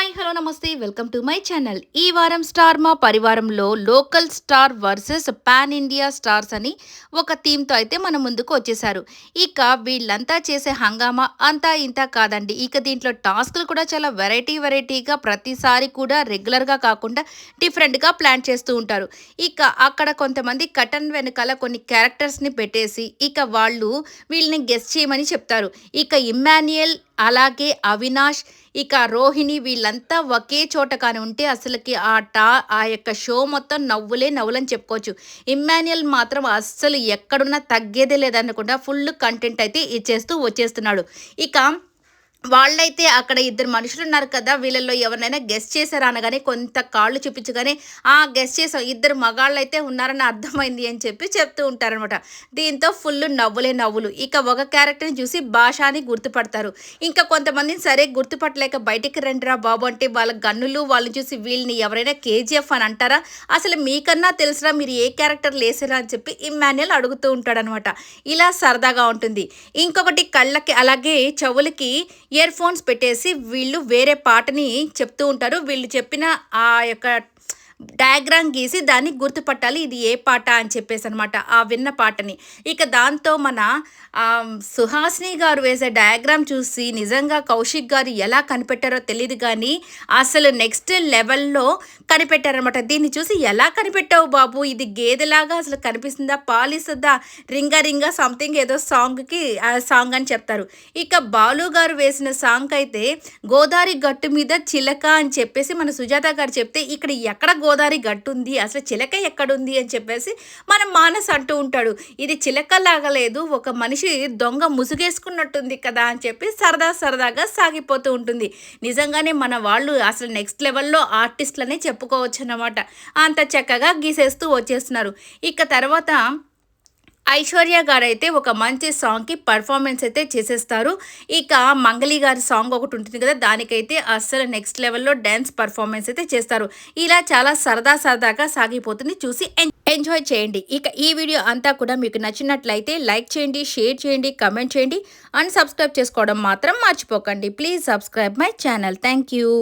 Hi hello నమస్తే welcome to my channel. ఈ వారం స్టార్ మా పరివారంలో local star versus pan India stars అని ఒక థీమ్తో అయితే మన ముందుకు వచ్చేసారు. ఇక వీళ్ళంతా చేసే హంగామా అంతా ఇంత కాదండి. ఇక దీంట్లో టాస్క్లు కూడా చాలా వెరైటీగా ప్రతిసారి కూడా రెగ్యులర్గా కాకుండా డిఫరెంట్గా ప్లాన్ చేస్తూ ఉంటారు. ఇక అక్కడ కొంతమంది కటన్ వెనకాల కొన్ని క్యారెక్టర్స్ని పెట్టేసి ఇక వాళ్ళు వీళ్ళని గెస్ట్ చేయమని చెప్తారు. ఇక ఇమ్మాన్యుయల్ అలాగే అవినాష్ ఇక రోహిణి వీళ్ళంతా ఒకే చోట కానీ ఉంటే అసలుకి ఆ యొక్క షో మొత్తం నవ్వులే నవ్వులని చెప్పుకోవచ్చు. ఇమ్మాన్యుయల్ మాత్రం అస్సలు ఎక్కడున్నా తగ్గేదే లేదనకుండా ఫుల్ కంటెంట్ అయితే ఇచ్చేస్తూ వచ్చేస్తున్నాడు. ఇక వాళ్ళైతే అక్కడ ఇద్దరు మనుషులున్నారు కదా! వీళ్ళలో ఎవరినైనా గెస్ చేసారా అనగానే కొంత కాళ్ళు చూపించగానే, గెస్ చేసాం. ఇద్దరు మగాళ్ళైతే ఉన్నారని అర్థమైంది అని చెప్పి చెప్తూ ఉంటారనమాట. దీంతో ఫుల్లు నవ్వులే నవ్వులు. ఇక ఒక క్యారెక్టర్‌ని చూసి భాష అని గుర్తుపడతారు. ఇంకా కొంతమందిని సరే గుర్తుపట్టలేక బయటికి రండిరా బాబు అంటే వాళ్ళ గన్నులు వాళ్ళని చూసి వీళ్ళని ఎవరైనా కేజీఎఫ్ అని అంటారా? అసలు మీకన్నా తెలుసురా మీరు ఏ క్యారెక్టర్‌లేసారా అని చెప్పి ఇమ్మాన్యుయల్ అడుగుతూ ఉంటాడనమాట. ఇలా సరదాగా ఉంటుంది. ఇంకొకటి కళ్ళకి అలాగే చెవులకి ఇయర్ ఫోన్స్ పెట్టేసి వీళ్ళు వేరే పాటని చెప్తూ ఉంటారు. వీళ్ళు చెప్పిన ఆ యొక్క డయాగ్రామ్ గీసి దాన్ని గుర్తుపట్టాలి ఇది ఏ పాట అని చెప్పేసి అనమాట ఆ విన్న పాటని. ఇక దాంతో మన సుహాసిని గారు వేసే డయాగ్రామ్ చూసి నిజంగా కౌశిక్ గారు ఎలా కనిపెట్టారో తెలియదు కానీ అసలు నెక్స్ట్ లెవెల్లో కనిపెట్టారనమాట. దీన్ని చూసి ఎలా కనిపెట్టావు బాబు ఇది గేదెలాగా అసలు కనిపిస్తుందా పాలిస్తుందా రింగా రింగా సంథింగ్ ఏదో సాంగ్ అని చెప్తారు. ఇక బాలు గారు వేసిన సాంగ్ అయితే గోదావరి గట్టు మీద చిలక అని చెప్పేసి మన సుజాత గారు చెప్తే ఇక్కడ ఎక్కడ గోదావరి గట్టు ఉంది అసలు చిలక ఎక్కడుంది అని చెప్పేసి మన మానస్ అంటూ ఉంటాడు. ఇది చిలకలాగా లేదు ఒక మనిషి దొంగ ముసుగేసుకున్నట్టుంది కదా అని చెప్పి సరదాగా సాగిపోతూ ఉంటుంది. నిజంగానే మన వాళ్ళు అసలు నెక్స్ట్ లెవెల్లో ఆర్టిస్టులనే చెప్పుకోవచ్చు అన్నమాట. అంత చక్కగా గీసేస్తూ వచ్చేస్తున్నారు. ఇక తర్వాత ఐశ్వర్య గారైతే ఒక మంచి సాంగ్కి పర్ఫార్మెన్స్ అయితే చేసేస్తారు. ఇక మంగళి గారి సాంగ్ ఒకటి ఉంటుంది కదా దానికైతే అస్సలు నెక్స్ట్ లెవెల్లో డ్యాన్స్ పర్ఫార్మెన్స్ అయితే చేస్తారు. ఇలా చాలా సరదాగా సాగిపోతుంది. చూసి ఎంజాయ్ చేయండి. ఇక ఈ వీడియో అంతా కూడా మీకు నచ్చినట్లయితే లైక్ చేయండి, షేర్ చేయండి, కమెంట్ చేయండి అండ్ సబ్స్క్రైబ్ చేసుకోవడం మాత్రం మర్చిపోకండి. Please subscribe my channel. Thank you.